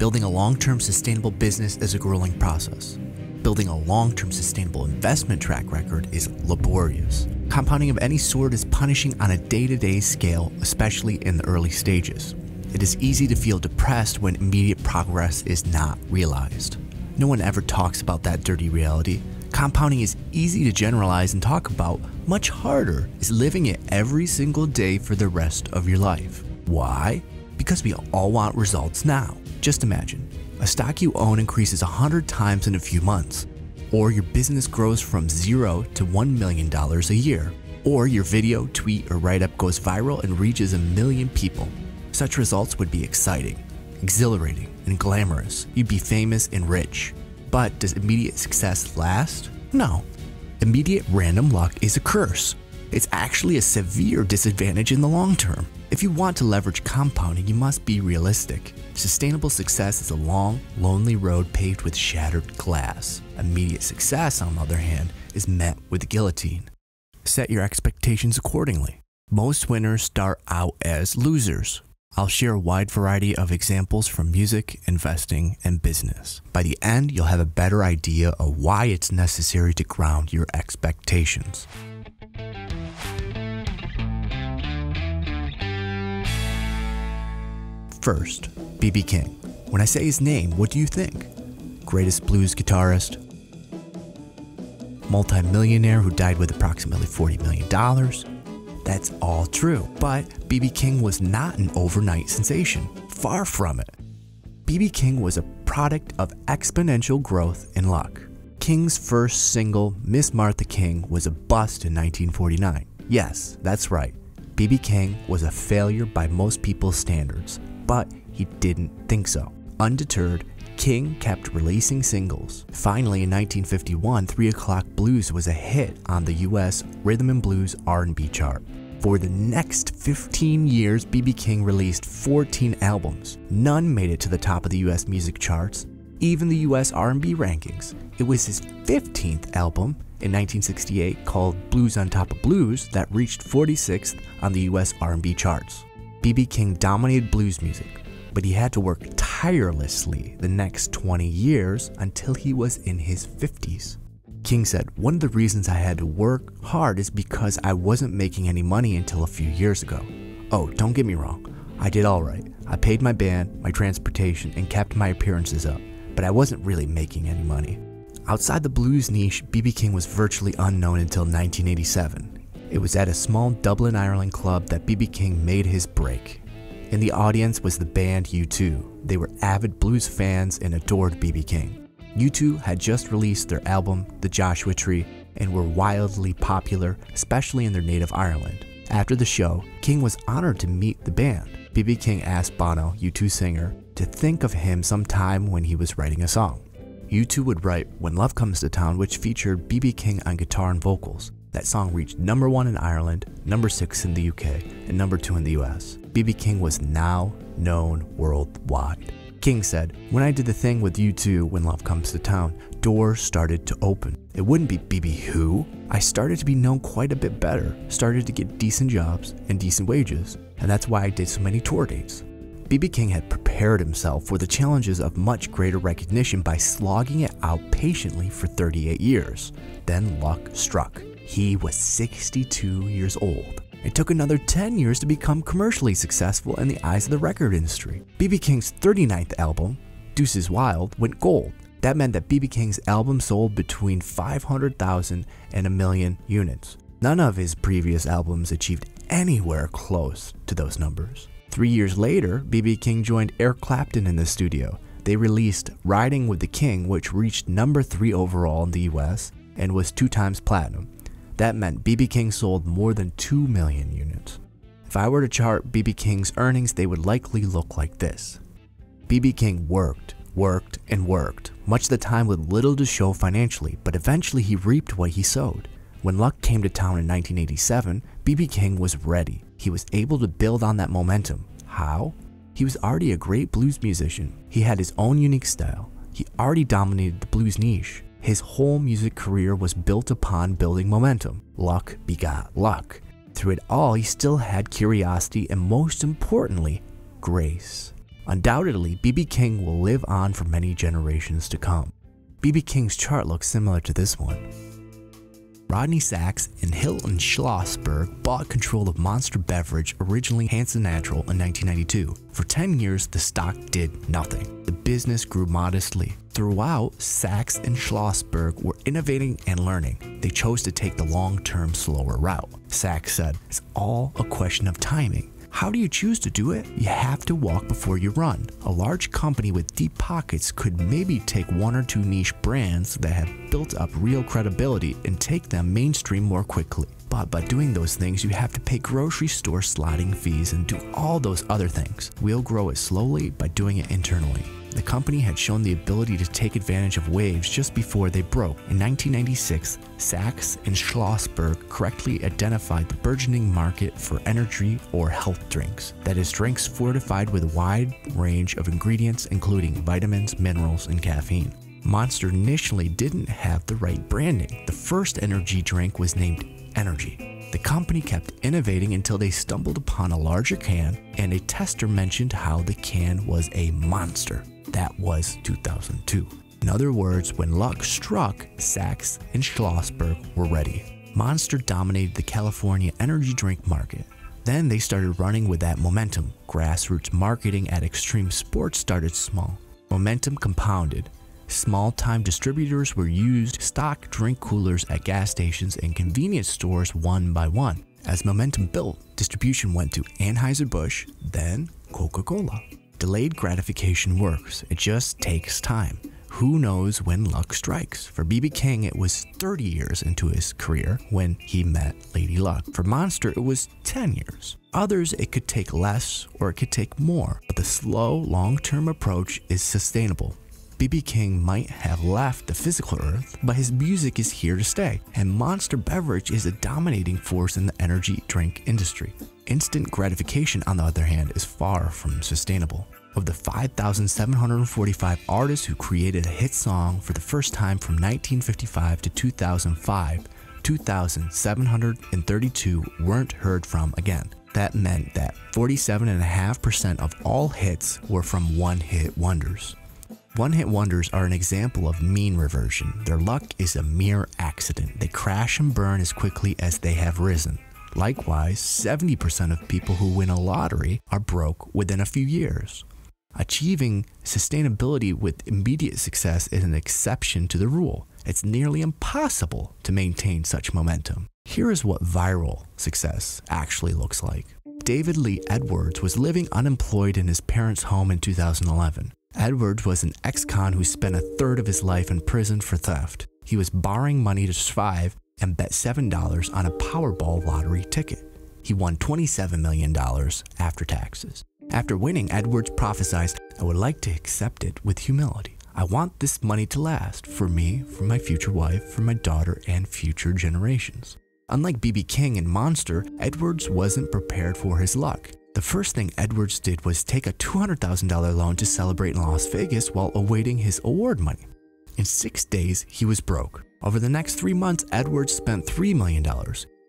Building a long-term sustainable business is a grueling process. Building a long-term sustainable investment track record is laborious. Compounding of any sort is punishing on a day-to-day scale, especially in the early stages. It is easy to feel depressed when immediate progress is not realized. No one ever talks about that dirty reality. Compounding is easy to generalize and talk about. Much harder is living it every single day for the rest of your life. Why? Because we all want results now. Just imagine, a stock you own increases 100 times in a few months, or your business grows from $0 to $1 million a year, or your video, tweet, or write-up goes viral and reaches 1 million people. Such results would be exciting, exhilarating, and glamorous. You'd be famous and rich. But does immediate success last? No. Immediate random luck is a curse. It's actually a severe disadvantage in the long term. If you want to leverage compounding, you must be realistic. Sustainable success is a long, lonely road paved with shattered glass. Immediate success, on the other hand, is met with the guillotine. Set your expectations accordingly. Most winners start out as losers. I'll share a wide variety of examples from music, investing, and business. By the end, you'll have a better idea of why it's necessary to ground your expectations. First, B.B. King. When I say his name, what do you think? Greatest blues guitarist, multi-millionaire who died with approximately $40 million. That's all true, but B.B. King was not an overnight sensation. Far from it. B.B. King was a product of exponential growth and luck. King's first single, Miss Martha King, was a bust in 1949. Yes, that's right. B.B. King was a failure by most people's standards, but he didn't think so. Undeterred, King kept releasing singles. Finally, in 1951, 3 O'Clock Blues was a hit on the US Rhythm and Blues R&B chart. For the next 15 years, B.B. King released 14 albums. None made it to the top of the US music charts, even the US R&B rankings. It was his 15th album in 1968 called Blues on Top of Blues that reached 46th on the US R&B charts. B.B. King dominated blues music, but he had to work tirelessly the next 20 years until he was in his 50s. King said, "One of the reasons I had to work hard is because I wasn't making any money until a few years ago. Oh, don't get me wrong, I did alright. I paid my band, my transportation, and kept my appearances up, but I wasn't really making any money." Outside the blues niche, B.B. King was virtually unknown until 1987. It was at a small Dublin, Ireland club that B.B. King made his break. In the audience was the band U2. They were avid blues fans and adored B.B. King. U2 had just released their album, The Joshua Tree, and were wildly popular, especially in their native Ireland. After the show, King was honored to meet the band. B.B. King asked Bono, U2 singer, to think of him sometime when he was writing a song. U2 would write When Love Comes to Town, which featured B.B. King on guitar and vocals. That song reached #1 in Ireland, #6 in the UK, and #2 in the US. B.B. King was now known worldwide. King said, "When I did the thing with U2, When Love Comes to Town, doors started to open. It wouldn't be B.B. who? I started to be known quite a bit better, started to get decent jobs and decent wages, and that's why I did so many tour dates." B.B. King had prepared himself for the challenges of much greater recognition by slogging it out patiently for 38 years. Then luck struck. He was 62 years old. It took another 10 years to become commercially successful in the eyes of the record industry. B.B. King's 39th album, Deuces Wild, went gold. That meant that B.B. King's album sold between 500,000 and 1 million units. None of his previous albums achieved anywhere close to those numbers. 3 years later, B.B. King joined Eric Clapton in the studio. They released Riding with the King, which reached #3 overall in the US and was 2 times platinum. That meant B.B. King sold more than 2 million units. If I were to chart B.B. King's earnings, they would likely look like this. B.B. King worked, and worked, much of the time with little to show financially, but eventually he reaped what he sowed. When luck came to town in 1987, B.B. King was ready. He was able to build on that momentum. How? He was already a great blues musician. He had his own unique style. He already dominated the blues niche. His whole music career was built upon building momentum. Luck begot luck. Through it all, he still had curiosity and, most importantly, grace. Undoubtedly, B.B. King will live on for many generations to come. B.B. King's chart looks similar to this one. Rodney Sachs and Hilton Schlossberg bought control of Monster Beverage, originally Hanson Natural, in 1992. For 10 years, the stock did nothing. The business grew modestly. Throughout, Sachs and Schlossberg were innovating and learning. They chose to take the long-term, slower route. Sachs said, "It's all a question of timing. How do you choose to do it? You have to walk before you run." A large company with deep pockets could maybe take one or two niche brands that have built up real credibility and take them mainstream more quickly. But by doing those things, you have to pay grocery store slotting fees and do all those other things. We'll grow it slowly by doing it internally. The company had shown the ability to take advantage of waves just before they broke. In 1996, Sachs and Schlossberg correctly identified the burgeoning market for energy or health drinks. That is, drinks fortified with a wide range of ingredients including vitamins, minerals, and caffeine. Monster initially didn't have the right branding. The first energy drink was named Energy. The company kept innovating until they stumbled upon a larger can, and a tester mentioned how the can was a monster. That was 2002. In other words, when luck struck, Sachs and Schlossberg were ready. Monster dominated the California energy drink market. Then they started running with that momentum. Grassroots marketing at extreme sports started small. Momentum compounded. Small-time distributors were used to stock drink coolers at gas stations and convenience stores one by one. As momentum built, distribution went to Anheuser-Busch, then Coca-Cola. Delayed gratification works. It just takes time. Who knows when luck strikes? For B.B. King, it was 30 years into his career when he met Lady Luck. For Monster, it was 10 years. Others, it could take less or it could take more, but the slow, long-term approach is sustainable. B.B. King might have left the physical earth, but his music is here to stay, and Monster Beverage is a dominating force in the energy drink industry. Instant gratification, on the other hand, is far from sustainable. Of the 5,745 artists who created a hit song for the first time from 1955 to 2005, 2,732 weren't heard from again. That meant that 47.5% of all hits were from one-hit wonders. One-hit wonders are an example of mean reversion. Their luck is a mere accident. They crash and burn as quickly as they have risen. Likewise, 70% of people who win a lottery are broke within a few years. Achieving sustainability with immediate success is an exception to the rule. It's nearly impossible to maintain such momentum. Here is what viral success actually looks like. David Lee Edwards was living unemployed in his parents' home in 2011. Edwards was an ex-con who spent a third of his life in prison for theft. He was borrowing money to survive and bet $7 on a Powerball lottery ticket. He won $27 million after taxes. After winning, Edwards prophesied, "I would like to accept it with humility. I want this money to last for me, for my future wife, for my daughter, and future generations." Unlike B.B. King and Monster, Edwards wasn't prepared for his luck. The first thing Edwards did was take a $200,000 loan to celebrate in Las Vegas while awaiting his award money. In 6 days, he was broke. Over the next 3 months, Edwards spent $3 million.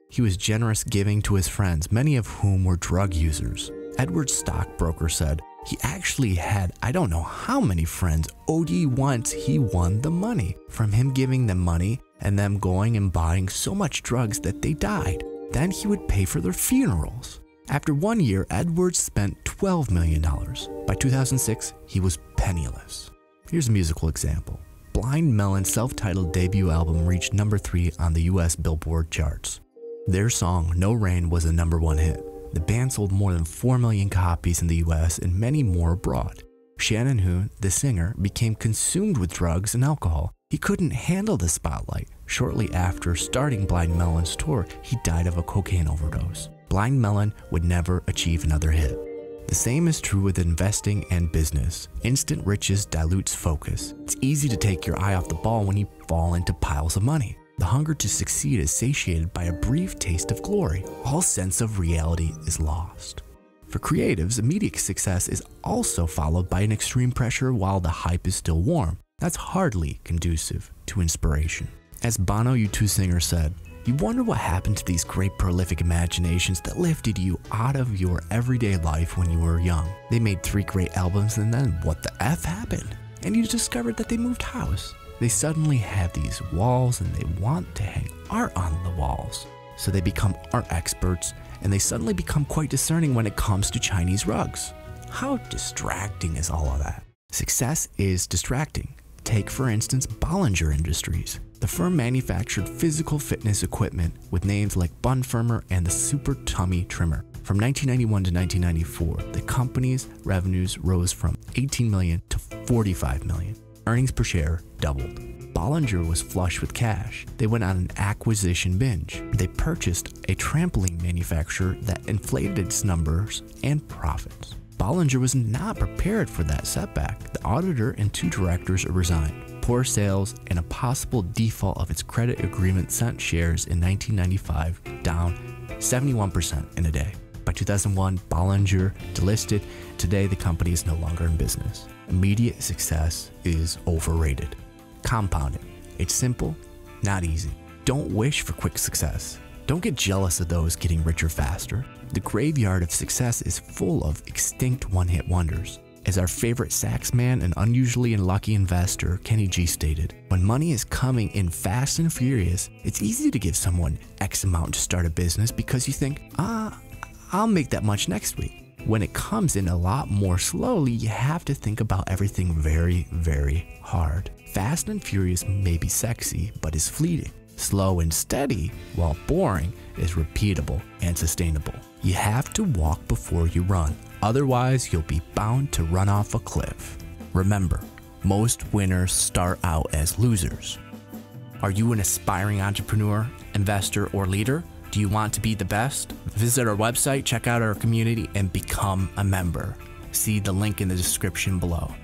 He was generous giving to his friends, many of whom were drug users. Edwards' stockbroker said he actually had I don't know how many friends OD once he won the money from him giving them money and them going and buying so much drugs that they died. Then he would pay for their funerals. After 1 year, Edwards spent $12 million. By 2006, he was penniless. Here's a musical example. Blind Melon's self-titled debut album reached number 3 on the US Billboard charts. Their song, No Rain, was a #1 hit. The band sold more than 4 million copies in the US and many more abroad. Shannon Hoon, the singer, became consumed with drugs and alcohol. He couldn't handle the spotlight. Shortly after starting Blind Melon's tour, he died of a cocaine overdose. Blind Melon would never achieve another hit. The same is true with investing and business. Instant riches dilutes focus. It's easy to take your eye off the ball when you fall into piles of money. The hunger to succeed is satiated by a brief taste of glory. All sense of reality is lost. For creatives, immediate success is also followed by an extreme pressure while the hype is still warm. That's hardly conducive to inspiration. As Bono U2 singer said, You wonder what happened to these great prolific imaginations that lifted you out of your everyday life when you were young. They made 3 great albums and then what the F happened? And you discovered that they moved house. They suddenly have these walls and they want to hang art on the walls. So they become art experts and they suddenly become quite discerning when it comes to Chinese rugs. How distracting is all of that? Success is distracting. Take, for instance, Bollinger Industries. The firm manufactured physical fitness equipment with names like Bun Firmer and the Super Tummy Trimmer. From 1991 to 1994, the company's revenues rose from 18 million to 45 million. Earnings per share doubled. Bollinger was flush with cash. They went on an acquisition binge. They purchased a trampoline manufacturer that inflated its numbers and profits. Bollinger was not prepared for that setback. The auditor and 2 directors resigned. Poor sales and a possible default of its credit agreement sent shares in 1995 down 71% in a day. By 2001, Bollinger delisted. Today, the company is no longer in business. Immediate success is overrated. Compounding. It's simple, not easy. Don't wish for quick success. Don't get jealous of those getting richer faster. The graveyard of success is full of extinct one-hit wonders. As our favorite sax man and unusually unlucky investor, Kenny G stated, when money is coming in fast and furious, it's easy to give someone X amount to start a business because you think, I'll make that much next week. When it comes in a lot more slowly, you have to think about everything very, very hard. Fast and furious may be sexy, but is fleeting. Slow and steady, while boring, is repeatable and sustainable. You have to walk before you run. Otherwise, you'll be bound to run off a cliff. Remember, most winners start out as losers. Are you an aspiring entrepreneur, investor, or leader? Do you want to be the best? Visit our website, check out our community, and become a member. See the link in the description below.